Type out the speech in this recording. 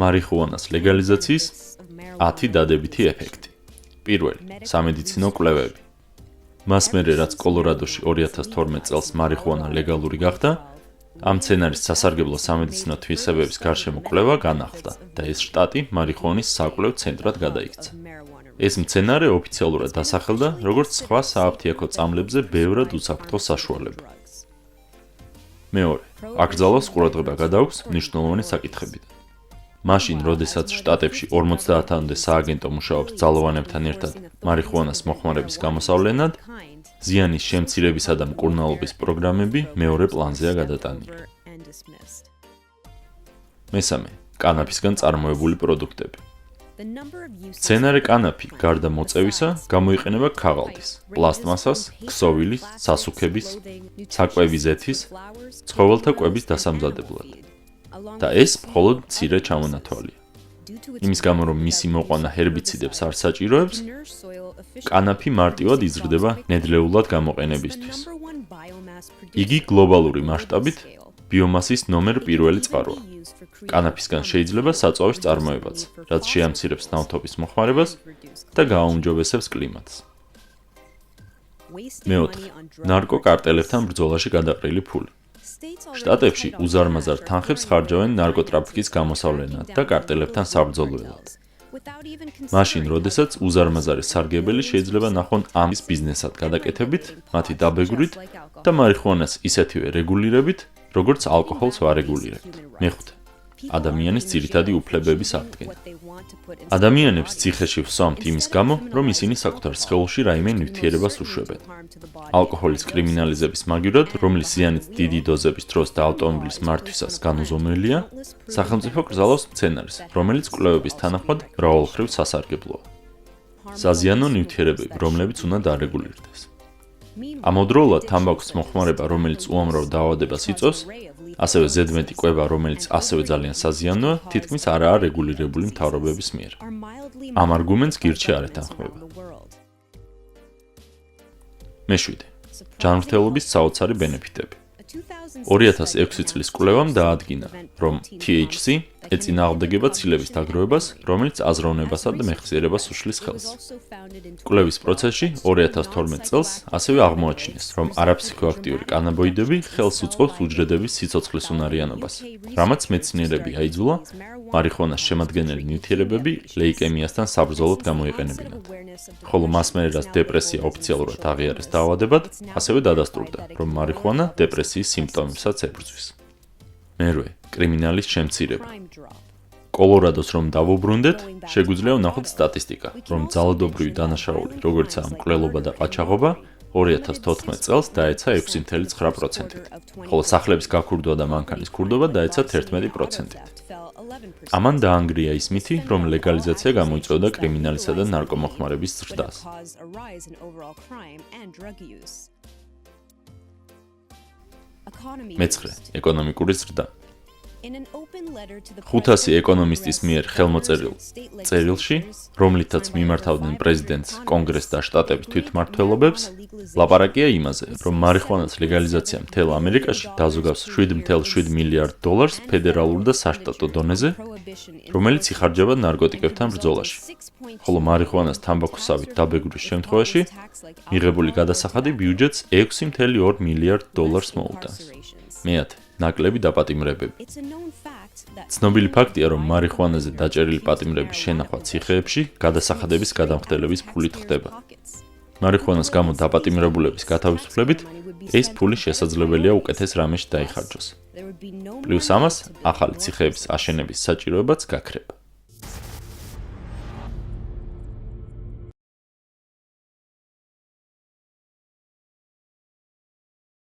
მარიხუანას ლეგალიზაციის 10 დადებითი ეფექტი. პირველი, სამედიცინო კვლევები. მას მერე რაც კოლორადოში 2012 წელს მარიხუანა ლეგალური გახდა, ამ სცენარის სასარგებლო სამედიცინო თვისებების გარშემო კვლევა განახლდა და ეს შტატი მარიხუანის საკვლევ ცენტრად გადაიქცა. ეს მცენარე ოფიციალურად დასახელდა როგორც სხვა სააფთიაქო წამლებზე ბევრად უსაფრთხო საშუალება. მეორე, აკრძალავს ყურადღება გადააქვს მნიშვნელოვანი საკითხებიდან. მაშინ, როდესაც შტატებში 50-მდე სააგენტო მუშაობს ძალოვანებთან ერთად მარიხუანას მოხმარების გამოსავლენად, ზიანის შემცირებისა და მკურნალობის პროგრამები მეორე პლანზეა გადატანილი. მესამე, კანაფისგან წარმოებული პროდუქტები. სცენარე კანაფი, გარდა მოწევისა, გამოიყენება ქაღალდის, პლასტმასას, ქსოვილის, სასუქების, საკვები ზეთის, ცხოველთა კვების დასამზადებლად. და ეს მხოლოდ მცირე ჩამონათვალია. იმის გამო, რომ მისი მოყვანა ჰერბიციდებს არ საჭიროებს, კანაფი მარტივად იზრდება ნედლეულად გამოყენებისთვის. იგი გლობალური მასშტაბით ბიომასის ნომერ პირველი წყაროა. კანაფისგან შეიძლება საწვავის წარმოებაც, რაც შეამცირებს ნავთობის მოხმარებას და გააუმჯობესებს კლიმატს. მეოთხე, ნარკოკარტელებთან ბრძოლაში გადაყრილი ფული. შტატებში უზარმაზარ თანხებს ხარჯავენ ნარკოტრაფიკის გამოსავლენად და კარტელებთან საბრძოლველად. მაშინ, როდესაც უზარმაზარი სარგებელი შეიძლება ნახონ ამის ბიზნესად გადაკეთებით, მათი დაბეგვრით და მარიხუანას ისეთივე რეგულირებით, როგორც ალკოჰოლს ვარეგულირებთ. მეხუთე, ადამიანის ძირითადი უფლებების აღდგენა. ადამიანებს ციხეში ვსვამთ იმის გამო, რომ ისინი საკუთარ სხეულში რაიმე ნივთიერებას უშვებენ. ალკოჰოლის კრიმინალიზების მაგივრად, რომლის ზიანით დიდი დოზების დროს და ავტომობილის მართვისას განუზომელია, სახელმწიფო კრძალავს მცენარეს, რომელიც კვლევების თანახმად მრავალმხრივ სასარგებლოა. საზიანო ნივთიერებები, რომლებიც უნდა დარეგულირდეს. ამავდროულად თამბაქოს მოხმარება, რომელიც უამრავ დაავადებას იწვევს, ასევე ზედმეტი კვება, რომელიც ასევე ძალიან საზიანოა, თითქმის არაა რეგულირებული მთავრობების მიერ. ამ არგუმენტს გირჩი არ ეთანხმება. მეშვიდე, ჯანმრთელობის საოცარი ბენეფიტები. 2006 წლის კვლევამ დაადგინა, რომ THC ეწინააღმდეგება ცილების დაგროვებას, რომელიც აზროვნებასა და მეხსიერებას უშლის ხელს. კვლევის პროცესში 2012 წელს ასევე აღმოაჩინეს, რომ არაფსიქოაქტიური კანაბოიდები ხელს უწყობს უჯრედების სიცოცხლის უნარიანობას, რამაც მეცნიერები აიძულა მარიხუანას შემადგენელი ნივთიერებები ლეიკემიასთან საბრძოლოდ გამოიყენებინათ. ხოლო მას მერე რაც დეპრესია ოფიციალურად აღიარეს დაავადებად, ასევე დადასტურდა, რომ მარიხუანა დეპრესიის სიმპტომებსაც ებრძვის. მერვე, კრიმინალის შემცირება. კოლორადოს რომ დავუბრუნდეთ, შეგვიძლია ვნახოთ სტატისტიკა, რომ ძალადობრივი დანაშაული, როგორიცაა მკვლელობა და ყაჩაღობა, 2014 წელს დაეცა 6.9%-ით, ხოლო სახლების გაქურდვა და მანქანის ქურდობა დაეცა 11%-ით. ამან დაანგრია ის მითი, რომ ლეგალიზაცია გამოიწვევდა კრიმინალისა და ნარკომოხმარების ზრდას. მეცხრე, ეკონომიკური ზრდა. 500 ეკონომისტის მიერ ხელმოწერილ წერილში, რომლითაც მიმართავდნენ პრეზიდენტს, კონგრესს და შტატების თვითმმართველობებს, ლაპარაკია იმაზე, რომ მარიხუანას ლეგალიზაცია მთელ ამერიკაში დაზოგავს $7.7 მილიარდ ფედერალურ და საშტატო დონეზე, რომელიც იხარჯება ნარკოტიკებთან ბრძოლაში, ხოლო მარიხუანას თამბაქოსავით დაბეგრვის შემთხვევაში მიღებული გადასახადი ბიუჯეტს $6.2 მილიარდ მოუტანს. მეათე, ნაკლები დაპატიმრებები. ცნობილი ფაქტია, რომ მარიხუანაზე დაჭერილი პატიმრების შენახვა ციხეებში გადასახადების გადამხდელების ფულით ხდება. მარიხუანას გამო დაპატიმრებულების გათავისუფლებით ეს ფული შესაძლებელია უკეთეს რამეში დაიხარჯოს. პლუს ამას, ახალი ციხეების აშენების საჭიროებაც გაქრება.